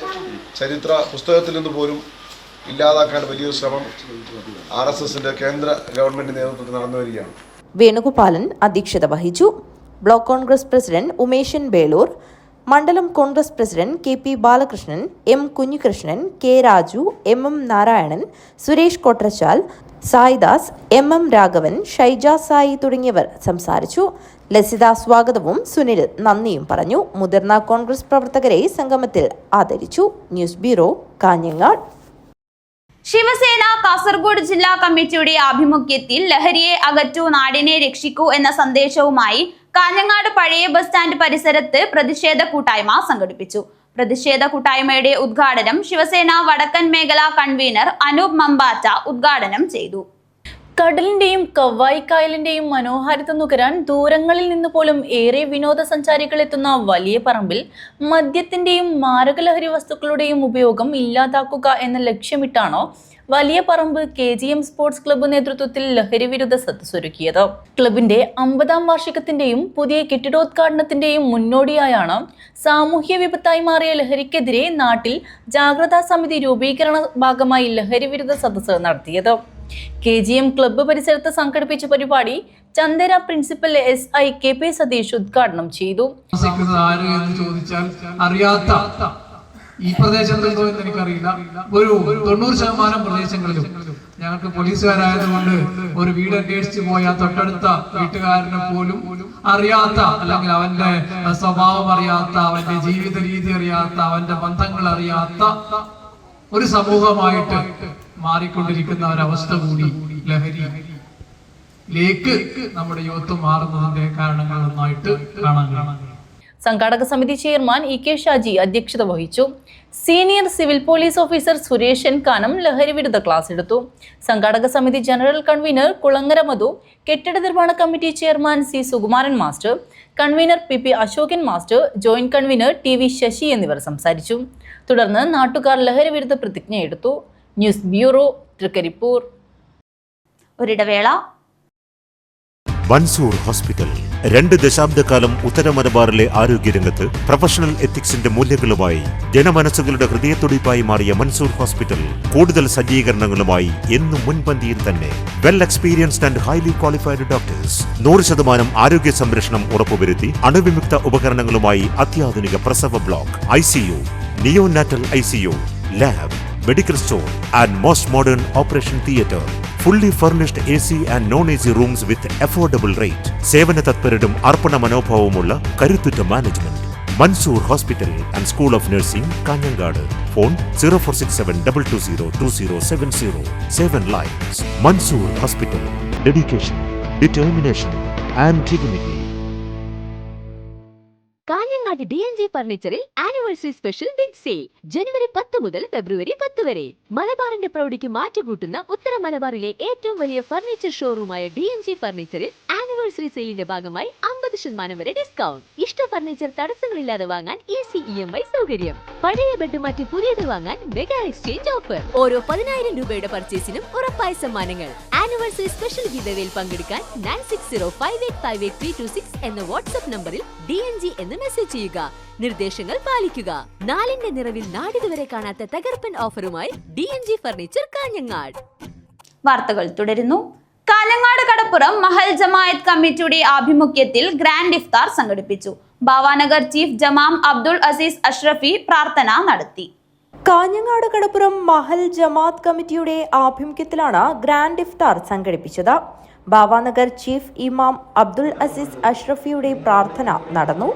ചരിത്ര പുസ്തകത്തിൽ നിന്ന് പോലും ഇല്ലാതാക്കാൻ വലിയൊരു ശ്രമം RSSന്റെ കേന്ദ്ര ഗവൺമെന്റ് നേതൃത്വത്തിൽ നടന്നു വരികയാണ്. വേണുഗോപാലൻ അധ്യക്ഷത വഹിച്ചു. Block Congress president Umeshan Belur, മണ്ഡലം Congress president KP Balakrishnan, M Kunhikrishnan, K Raju, MM Narayanan, Suresh Kotrachal, Saidas, MM Raghavan, Shaija Sai തുടങ്ങിയവർ സംസാരിച്ചു. ലസിത സ്വാഗതവും സുനിൽ നന്ദിയും പറഞ്ഞു. മുതിർന്ന കോൺഗ്രസ് പ്രവർത്തകരെ സംഗമത്തിൽ ആദരിച്ചു. News bureau, Kanhangad. ശിവസേന കാസർഗോഡ് ജില്ലാ കമ്മിറ്റിയുടെ ആഭിമുഖ്യത്തിൽ ലഹരിയെ അകറ്റൂ, നാടിനെ രക്ഷിക്കൂ എന്ന സന്ദേശവുമായി കാഞ്ഞങ്ങാട് പഴയ ബസ് സ്റ്റാൻഡ് പരിസരത്ത് പ്രതിഷേധ കൂട്ടായ്മ സംഘടിപ്പിച്ചു. പ്രതിഷേധ കൂട്ടായ്മയുടെ ഉദ്ഘാടനം ശിവസേന വടക്കൻ മേഖലാ കൺവീനർ അനൂപ് മമ്പാറ്റ ഉദ്ഘാടനം ചെയ്തു. കടലിന്റെയും കവ്വായിക്കായലിന്റെയും മനോഹാരിത നുകരാൻ ദൂരങ്ങളിൽ നിന്ന് പോലും ഏറെ വിനോദസഞ്ചാരികൾ എത്തുന്ന വലിയ പറമ്പിൽ മദ്യത്തിന്റെയും മാരകലഹരി വസ്തുക്കളുടെയും ഉപയോഗം ഇല്ലാതാക്കുക എന്ന ലക്ഷ്യമിട്ടാണ് വലിയ പറമ്പ് KGM സ്പോർട്സ് ക്ലബ്ബ് നേതൃത്വത്തിൽ ലഹരി വിരുദ്ധ സദസ്സൊരുക്കിയത്. ക്ലബിന്റെ 50-ാം വാർഷികത്തിന്റെയും പുതിയ കെട്ടിടോദ്ഘാടനത്തിന്റെയും മുന്നോടിയായാണ് സാമൂഹ്യ വിപത്തായി മാറിയ ലഹരിക്കെതിരെ നാട്ടിൽ ജാഗ്രതാ സമിതി രൂപീകരണ ഭാഗമായി ലഹരി വിരുദ്ധ സദസ്സ് നടത്തിയത്. KGM ക്ലബ്ബ് പരിസരത്ത് സംഘടിപ്പിച്ച പരിപാടി Chandera principal SI KP Satheesh ഉദ്ഘാടനം ചെയ്തു. ആര് എന്ന് ചോദിച്ചാൽ അറിയാത്ത ഈ പ്രദേശത്തുണ്ടോ എന്ന് എനിക്കറിയില്ല. ഒരു 90% പ്രദേശങ്ങളിലും ഞങ്ങൾക്ക് പോലീസുകാരായതുകൊണ്ട് ഒരു വീട് അന്വേഷിച്ച് പോയാൽ തൊട്ടടുത്ത വീട്ടുകാരനെ പോലും അറിയാത്ത, അല്ലെങ്കിൽ അവന്റെ സ്വഭാവം അറിയാത്ത, അവന്റെ ജീവിത രീതി അറിയാത്ത, അവന്റെ ബന്ധങ്ങൾ അറിയാത്ത ഒരു സമൂഹമായിട്ട് മാറിക്കൊണ്ടിരിക്കുന്ന ഒരവസ്ഥ കൂടി ലഹരിയിലേക്ക് നമ്മുടെ യുവത്വം മാറുന്നതിന്റെ കാരണങ്ങളൊന്നായിട്ട് കാണാൻ. സംഘാടക സമിതി ചെയർമാൻ EK ഷാജി അധ്യക്ഷത വഹിച്ചു. Senior civil police officer Suresh N Kanam ലഹരി വിരുദ്ധ ക്ലാസ് എടുത്തു. സംഘാടക സമിതി ജനറൽ കൺവീനർ കുളങ്ങര മധു, കെട്ടിട നിർമ്മാണ committee chairman C Sukumaran master, convener PP Ashokan master, joint convener TV Sasi എന്നിവർ സംസാരിച്ചു. തുടർന്ന് നാട്ടുകാർ ലഹരി വിരുദ്ധ പ്രതിജ്ഞ എടുത്തു. News bureau, Trikaripur. ഒരിടവേള. മൻസൂർ ഹോസ്പിറ്റൽ 2 ദശാബ്ദക്കാലം ഉത്തര മലബാറിലെ ആരോഗ്യരംഗത്ത് പ്രൊഫഷണൽ എത്തിക്സിന്റെ മൂല്യങ്ങളുമായി ജനമനസ്സുകളുടെ ഹൃദയത്തുടിപ്പായി മാറിയ മൻസൂർ ഹോസ്പിറ്റൽ കൂടുതൽ സജ്ജീകരണങ്ങളുമായി എന്നും മുൻപന്തിയിൽ തന്നെ. Well experienced and highly qualified doctors, 100% ആരോഗ്യ സംരക്ഷണം ഉറപ്പുവരുത്തി അണുവിമുക്ത ഉപകരണങ്ങളുമായി അത്യാധുനിക പ്രസവ block, ICU, neonatal ICU, lab, medical store and most modern operation theatre. Fully furnished AC and non-AC rooms with affordable rate. സേവന തത്പരരും അർപ്പണ മനോഭാവമുള്ള കരുത്തുറ്റ management. Mansoor hospital and school of nursing, Kanhangad. Phone 0467220270. 7 lines. Mansoor hospital. Dedication, determination and dignity. Kanhangad DNG ഫർണിച്ചറിൽ anniversary special big sale ജനുവരി 10 മുതൽ ഫെബ്രുവരി 10 വരെ. മലബാറിന്റെ പ്രൗഢിക്ക് മാറ്റുകൂട്ടുന്ന ഉത്തര മലബാറിലെ ഏറ്റവും വലിയ ഫർണിച്ചർ ഷോറൂമായ DNG ഫർണിച്ചറിൽ ആനിവേഴ്സറി സെയിലിന്റെ ഭാഗമായി 50% വരെ ഡിസ്കൗണ്ട്. ഇഷ്ട ഫർണിച്ചർ തടസ്സങ്ങളില്ലാതെ വാങ്ങാൻ ഈസി EMI സൗകര്യം. പഴയ ബെഡ് മാറ്റി പുതിയത് വാങ്ങാൻ മെഗാ എക്സ്ചേഞ്ച് ഓഫർ. ഓരോ 10,000 രൂപയുടെ പർച്ചേസിനും ഉറപ്പായ സമ്മാനങ്ങൾ. ആനിവേഴ്സറി സ്പെഷ്യൽ ഗിവവേയിൽ പങ്കെടുക്കാൻ 9605858326 എന്ന വാട്സ്ആപ്പ് നമ്പറിൽ DNG എന്ന് മെസ്സേജ് ചെയ്യുക. നിർദ്ദേശങ്ങൾ പാലിക്കുക. 4ന്റെ നിറവിൽ നാടിതുവരെ കാണാത്ത തകർപ്പൻ ഓഫറുമായി DNG ഫർണിച്ചർ കാഞ്ഞങ്ങാട്. വാർത്തകൾ തുടരുന്നു. കാഞ്ഞങ്ങാട് കടപ്പുറം മഹൽ ജമാഅത്ത് കമ്മിറ്റിയുടെ ആഭിമുഖ്യത്തിൽ ഗ്രാൻഡ് ഇഫ്താർ സംഘടിപ്പിച്ചു. ഭാവാനഗർ ചീഫ് ജമാം അബ്ദുൾ അസീസ് അഷ്റഫി പ്രാർത്ഥന നടത്തി. കാഞ്ഞങ്ങാട് കടപ്പുറം മഹൽ ജമാഅത്ത് കമ്മിറ്റിയുടെ ആഭിമുഖ്യത്തിലാണ് ഗ്രാൻഡ് ഇഫ്താർ സംഘടിപ്പിച്ചത്. ഭാവാനഗർ ചീഫ് ഇമാം അബ്ദുൾ അസീസ് അഷ്റഫിയുടെ പ്രാർത്ഥന നടന്നു.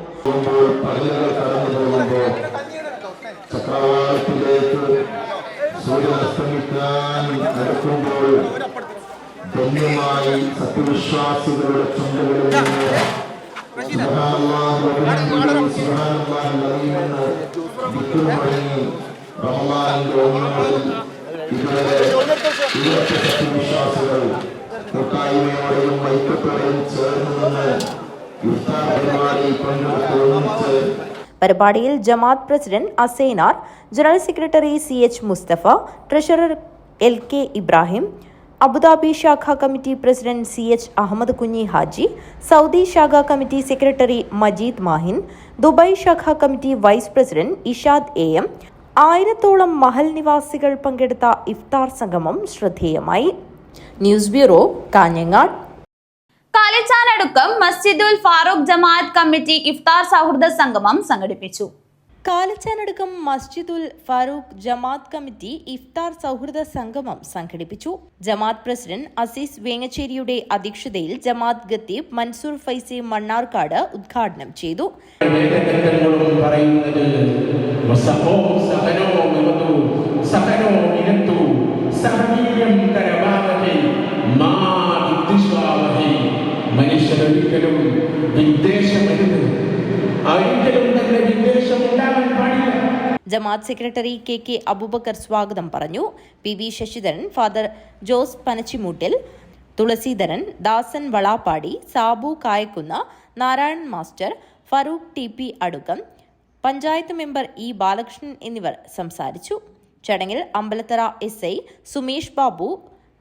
സത്യവിശ്വാസികളുടെ കൂട്ടായ്മയോടെയും ഐക്യത്തോടെയും ചേർന്ന് നിന്ന് ഇഫ്താർ പരിപാടിയിൽ പങ്കെടുത്ത് പരിപാടിയിൽ ജമാഅത്ത് president Asainar, general secretary CH Mustafa, treasurer LK Ibrahim, Abu Dhabi ശാഖ committee president CH Ahmed Kunhi Haji, Saudi ശാഖ committee secretary Majeed Mahin, Dubai ശാഖ committee vice president Ishad AM, 1000-ഓളം മഹൽ നിവാസികൾ പങ്കെടുത്ത ഇഫ്താർ സംഗമം ശ്രദ്ധേയമായി. News bureau, Kanhangad. കാലിച്ചാനടുക്കം മസ്ജിദുൽ ഫാറൂഖ് ജമാഅത്ത് കമ്മിറ്റി ഇഫ്താർ സൗഹൃദ സംഗമം സംഘടിപ്പിച്ചു. കാലിച്ചാനടുക്കം മസ്ജിദുൽ ഫാറൂഖ് ജമാഅത്ത് കമ്മിറ്റി ഇഫ്താർ സൗഹൃദ സംഗമം സംഘടിപ്പിച്ചു. ജമാഅത്ത് പ്രസിഡന്റ് അസീസ് വേങ്ങച്ചേരിയുടെ അധ്യക്ഷതയിൽ ജമാഅത്ത് ഖത്തീബ് മൻസൂർ ഫൈസി മണ്ണാർക്കാട് ഉദ്ഘാടനം ചെയ്തു. മനുഷ്യരൊരിക്കലും വിദ്വേഷമരുത്, ഒരിക്കലും തന്നെ വിദ്വേഷം ഉണ്ടാകാൻ പാടില്ല. ജമാഅത്ത് സെക്രട്ടറി KK അബൂബക്കർ സ്വാഗതം പറഞ്ഞു. PV ശശിധരൻ, ഫാദർ ജോസ് പനച്ചിമൂട്ടിൽ, തുളസീധരൻ, ദാസൻ വളാപ്പാടി, Sabu കായക്കുന്ന, Narayanan master, Farooq TP Adukkam, panchayat member E Balakrishnan എന്നിവർ സംസാരിച്ചു. ചടങ്ങിൽ അമ്പലത്തറ SI സുമേഷ് ബാബു,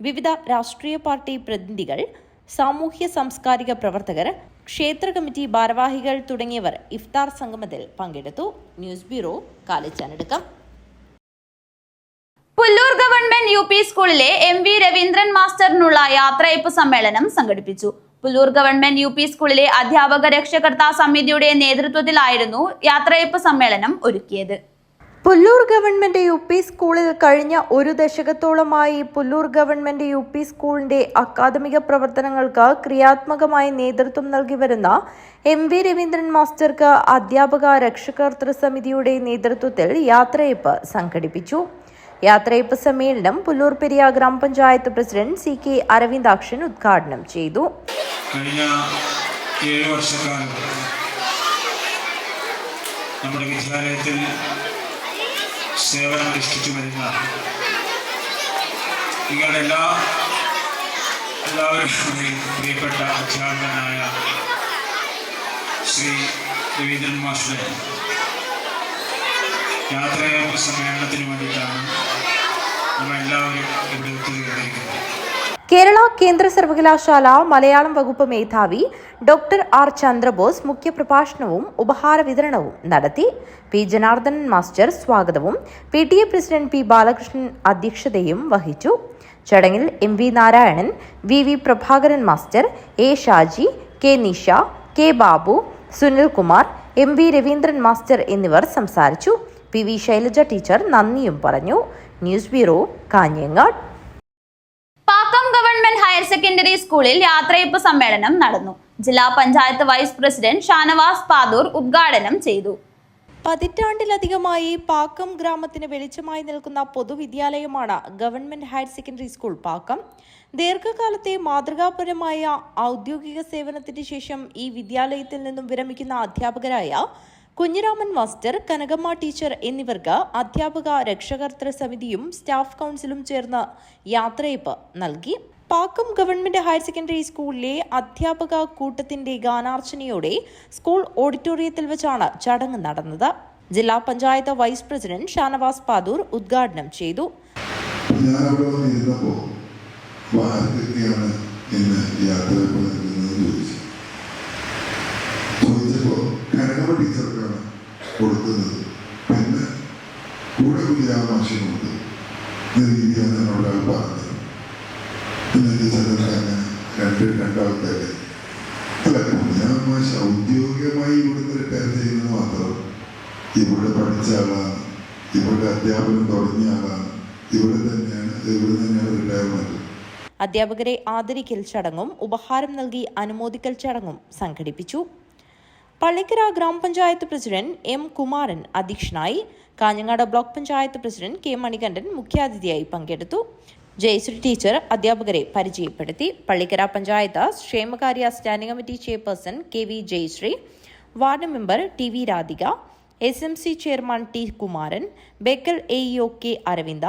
വിവിധ രാഷ്ട്രീയ പാർട്ടി പ്രതിനിധികൾ, സാമൂഹ്യ സാംസ്കാരിക പ്രവർത്തകർ, ക്ഷേത്ര കമ്മിറ്റി ഭാരവാഹികൾ തുടങ്ങിയവർ ഇഫ്താർ സംഗമത്തിൽ പങ്കെടുത്തു. News bureau, Kalichanadukkam. Pullur government UP സ്കൂളിലെ MV രവീന്ദ്രൻ മാസ്റ്ററിനുള്ള യാത്രയയപ്പ് സമ്മേളനം സംഘടിപ്പിച്ചു. പുല്ലൂർ ഗവൺമെന്റ് UP സ്കൂളിലെ അധ്യാപക രക്ഷകർത്താ സമിതിയുടെ നേതൃത്വത്തിലായിരുന്നു യാത്രയയപ്പ് സമ്മേളനം ഒരുക്കിയത്. പുല്ലൂർ ഗവൺമെന്റ് UP സ്കൂളിൽ കഴിഞ്ഞ ഒരു ദശകത്തോളമായി പുല്ലൂർ ഗവൺമെന്റ് UP സ്കൂളിന്റെ അക്കാദമിക പ്രവർത്തനങ്ങൾക്ക് ക്രിയാത്മകമായി നേതൃത്വം നൽകി വരുന്ന MV രവീന്ദ്രൻ മാസ്റ്റർക്ക് അധ്യാപക രക്ഷകർതൃ സമിതിയുടെ നേതൃത്വത്തിൽ യാത്രയയപ്പ് സംഘടിപ്പിച്ചു. യാത്രയയപ്പ് സമ്മേളനം പുല്ലൂർ പെരിയ ഗ്രാമപഞ്ചായത്ത് പ്രസിഡന്റ് CK അരവിന്ദാക്ഷൻ ഉദ്ഘാടനം ചെയ്തു. കഴിഞ്ഞ 7 വർഷക്കാലം നമ്മുടെ വിദ്യാലയത്തിൽ സേവനമനുഷ്ഠിച്ചു വരുന്ന നിങ്ങളുടെ എല്ലാവരുടെയും പ്രിയപ്പെട്ട അധ്യാപകനായ ശ്രീ രവീന്ദ്രൻ മാസ്റ്റർ യാത്രയയപ്പ് സമ്മേളനത്തിന് വേണ്ടിയിട്ടാണ് നമ്മളെല്ലാവരും ഇവിടെ ഒത്തുചേർന്നിരിക്കുന്നത്. കേരള കേന്ദ്ര സർവകലാശാല മലയാളം വകുപ്പ് മേധാവി ഡോക്ടർ R. ചന്ദ്രബോസ് മുഖ്യപ്രഭാഷണവും ഉപഹാര വിതരണവും നടത്തി. P. ജനാർദ്ദനൻ മാസ്റ്റർ സ്വാഗതവും PTA പ്രസിഡന്റ് P. ബാലകൃഷ്ണൻ അധ്യക്ഷതയും വഹിച്ചു. ചടങ്ങിൽ MV Narayanan, VV Prabhakaran master, A. Shaji, K. Nisha, K. Babu, Sunilkumar, MV Raveendran master എന്നിവർ സംസാരിച്ചു. PV ശൈലജ ടീച്ചർ നന്ദിയും പറഞ്ഞു. News bureau, Kanhangad. Pakkam government higher secondary സ്കൂളിൽ യാത്രയയപ്പ് സമ്മേളനം നടന്നു. ജില്ലാ പഞ്ചായത്ത് വൈസ് പ്രസിഡന്റ് ഷാനവാസ് പാദൂർ ഉദ്ഘാടനം ചെയ്തു. പതിറ്റാണ്ടിലധികമായി പാക്കം ഗ്രാമത്തിന് വെളിച്ചമായി നിൽക്കുന്ന പൊതുവിദ്യാലയമാണ് government higher secondary school Pakkam. ദീർഘകാലത്തെ മാതൃകാപരമായ ഔദ്യോഗിക സേവനത്തിന് ശേഷം ഈ വിദ്യാലയത്തിൽ നിന്നും വിരമിക്കുന്ന അധ്യാപകരായ കുഞ്ഞിരാമൻ മാസ്റ്റർ, കനകമ്മ ടീച്ചർ എന്നിവർക്ക് അധ്യാപക രക്ഷകർതൃ സമിതിയും സ്റ്റാഫ് കൗൺസിലും ചേർന്ന് യാത്രയയപ്പ് നൽകി. പാക്കം ഗവൺമെന്റ് ഹയർ സെക്കൻഡറി സ്കൂളിലെ അധ്യാപക കൂട്ടത്തിന്റെ ഗാനാർച്ചനയോടെ സ്കൂൾ ഓഡിറ്റോറിയത്തിൽ വെച്ചാണ് ചടങ്ങ് നടന്നത്. ജില്ലാ പഞ്ചായത്ത് വൈസ് പ്രസിഡന്റ് ഷാനവാസ് പാദൂർ ഉദ്ഘാടനം ചെയ്തു. ടീച്ചർക്കാണ് കൊടുക്കുന്നത്. പിന്നെ കൂടെ കുഞ്ഞിരാമാശിനുണ്ട് രീതിയാണ് എന്നോട് പറഞ്ഞത്. എന്നിട്ട് രണ്ടാൾക്കാരെ അല്ല, കുഞ്ഞിരാമാശ ഔദ്യോഗികമായി ഇവിടുന്ന് റിട്ടയർ ചെയ്യുന്നത് മാത്രം ഇവിടെ പഠിച്ച ആളാണ്, ഇവിടെ അധ്യാപനം തുടങ്ങിയ ആളാണ്, ഇവിടെ തന്നെയാണ് റിട്ടയർമെന്റ്. അധ്യാപകരെ ആദരിക്കൽ ചടങ്ങും ഉപഹാരം നൽകി അനുമോദിക്കൽ ചടങ്ങും സംഘടിപ്പിച്ചു. പള്ളിക്കര ഗ്രാമപഞ്ചായത്ത് പ്രസിഡന്റ് M. കുമാരൻ അധ്യക്ഷനായി. Kanhangad block panchayat president K. Manikandan മുഖ്യാതിഥിയായി പങ്കെടുത്തു. ജയശ്രീ ടീച്ചർ അധ്യാപകരെ പരിചയപ്പെടുത്തി. പള്ളിക്കര പഞ്ചായത്ത് ക്ഷേമകാര്യ standing committee chairperson KV Jayasree, ward member TV Radhika, SMC chairman T. Kumaran, Bekal AEO K. Aravinda,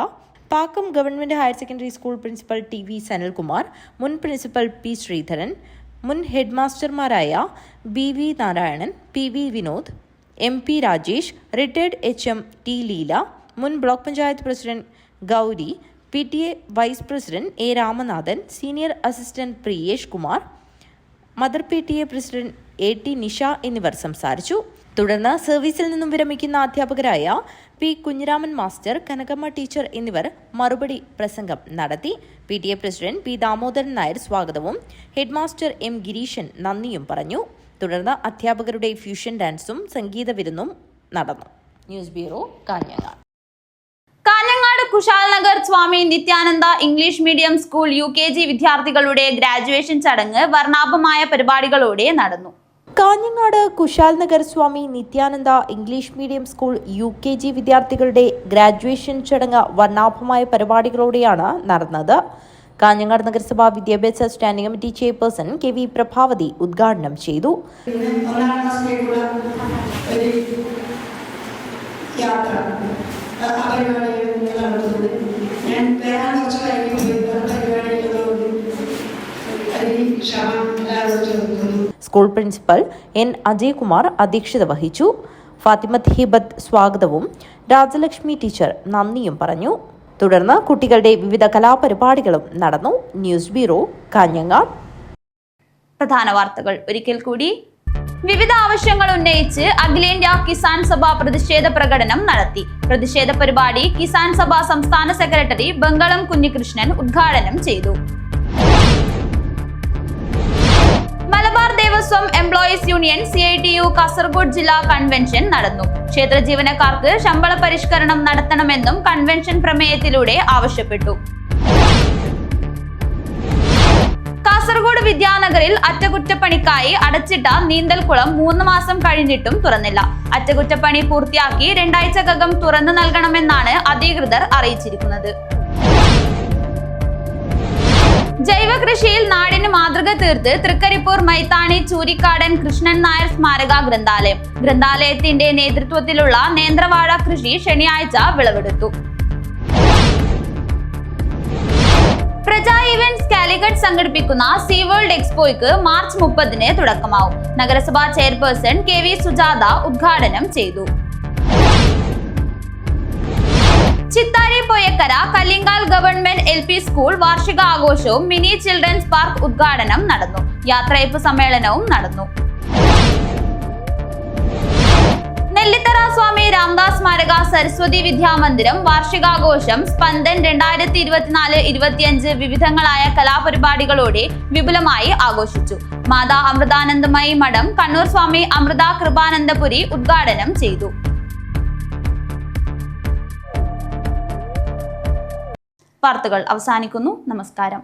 Pakkam government higher secondary school principal TV Sanalkumar, മുൻ പ്രിൻസിപ്പൽ P. ശ്രീധരൻ, മുൻ ഹെഡ് മാസ്റ്റർമാരായ BV Narayanan, PV Vinod, MP Rajesh, retired HM T. Leela, മുൻ block panchayat president Gouri, PTA vice president A. Ramanathan, senior assistant Priyesh Kumar, mother PTA president AT Nisha എന്നിവർ സംസാരിച്ചു. തുടർന്ന് സർവീസിൽ നിന്നും വിരമിക്കുന്ന അധ്യാപകരായ P. Kunhiraman master, Kanakamma teacher എന്നിവർ മറുപടി പ്രസംഗം നടത്തി. PTA president P. Damodaran Nair സ്വാഗതവും ഹെഡ് മാസ്റ്റർ M. ഗിരീശൻ നന്ദിയും പറഞ്ഞു. തുടർന്ന് അധ്യാപകരുടെ ഫ്യൂഷൻ ഡാൻസും സംഗീത വിരുന്നും നടന്നു. News bureau, Kanhangad. Kanhangad Kushal Nagar Swami Nityananda English medium school UKG വിദ്യാർത്ഥികളുടെ ഗ്രാജുവേഷൻ ചടങ്ങ് വർണ്ണാഭമായ പരിപാടികളോടെ നടന്നു. Kanhangad Kushal Nagar Swami Nityananda English medium school UKG വിദ്യാർത്ഥികളുടെ ഗ്രാജുവേഷൻ ചടങ്ങ് വർണ്ണാഭമായ പരിപാടികളോടെയാണ് നടന്നത്. കാഞ്ഞങ്ങാട് നഗരസഭാ വിദ്യാഭ്യാസ standing committee chairperson KV Prabhavathi ഉദ്ഘാടനം ചെയ്തു. School principal N. അജയ്കുമാർ അധ്യക്ഷത വഹിച്ചു. ഫാത്തിമത്ത് ഹിബത്ത് സ്വാഗതവും രാജലക്ഷ്മി ടീച്ചർ നന്ദിയും പറഞ്ഞു. തുടർന്ന് കുട്ടികളുടെ വിവിധ കലാപരിപാടികളും നടന്നു. News bureau, Kanhangad. പ്രധാന വാർത്തകൾ ഒരിക്കൽ കൂടി. വിവിധ ആവശ്യങ്ങൾ ഉന്നയിച്ച് അഖിലേന്ത്യാ കിസാൻ സഭ പ്രതിഷേധ പ്രകടനം നടത്തി. പ്രതിഷേധ പരിപാടി കിസാൻ സഭ സംസ്ഥാന സെക്രട്ടറി ബംഗളം കുഞ്ഞികൃഷ്ണൻ ഉദ്ഘാടനം ചെയ്തു. Malabar Devaswom employees union CITU Kasaragod ജില്ലാ കൺവെൻഷൻ നടന്നു. ക്ഷേത്ര ജീവനക്കാർക്ക് ശമ്പള പരിഷ്കരണം നടത്തണമെന്നും കൺവെൻഷൻ പ്രമേയത്തിലൂടെ ആവശ്യപ്പെട്ടു. കാസർഗോഡ് വിദ്യാനഗറിൽ അറ്റകുറ്റപ്പണിക്കായി അടച്ചിട്ട നീന്തൽക്കുളം 3 മാസം കഴിഞ്ഞിട്ടും തുറന്നില്ല. അറ്റകുറ്റപ്പണി പൂർത്തിയാക്കി 2 ആഴ്ചക്കകം തുറന്നു നൽകണമെന്നാണ് അധികൃതർ അറിയിച്ചിരിക്കുന്നത്. ജൈവ കൃഷിയിൽ നാടിന് മാതൃക തീർത്ത് തൃക്കരിപ്പൂർ മൈത്താണി ചൂരിക്കാടൻ കൃഷ്ണൻ നായർ സ്മാരക ഗ്രന്ഥാലയത്തിന്റെ നേതൃത്വത്തിലുള്ള നേന്ത്രവാഴ കൃഷി ശനിയാഴ്ച വിളവെടുത്തു. പ്രജാ ഇവന്റ്സ് കാലിക്കറ്റ് സംഘടിപ്പിക്കുന്ന സീ വേൾഡ് എക്സ്പോയ്ക്ക് മാർച്ച് 30-ന് തുടക്കമാവും. നഗരസഭാ ചെയർപേഴ്സൺ KV സുജാത ഉദ്ഘാടനം ചെയ്തു. Chithari Poyakkara Kallingal government LP school വാർഷികാഘോഷവും മിനി ചിൽഡ്രൻസ് പാർക്ക് ഉദ്ഘാടനം നടന്നു. യാത്രയപ്പ് സമ്മേളനവും നടന്നു. നെല്ലിത്തറ സ്വാമി രാംദാസ് സ്മാരക സരസ്വതി വിദ്യാമന്ദിരം വാർഷികാഘോഷം സ്പന്ദൻ 2024-25 വിവിധങ്ങളായ കലാപരിപാടികളോടെ വിപുലമായി ആഘോഷിച്ചു. മാതാ അമൃതാനന്ദമയി മഠം കണ്ണൂർ സ്വാമി അമൃത കൃപാനന്ദപുരി ഉദ്ഘാടനം ചെയ്തു. വാർത്തകൾ അവസാനിക്കുന്നു. നമസ്കാരം.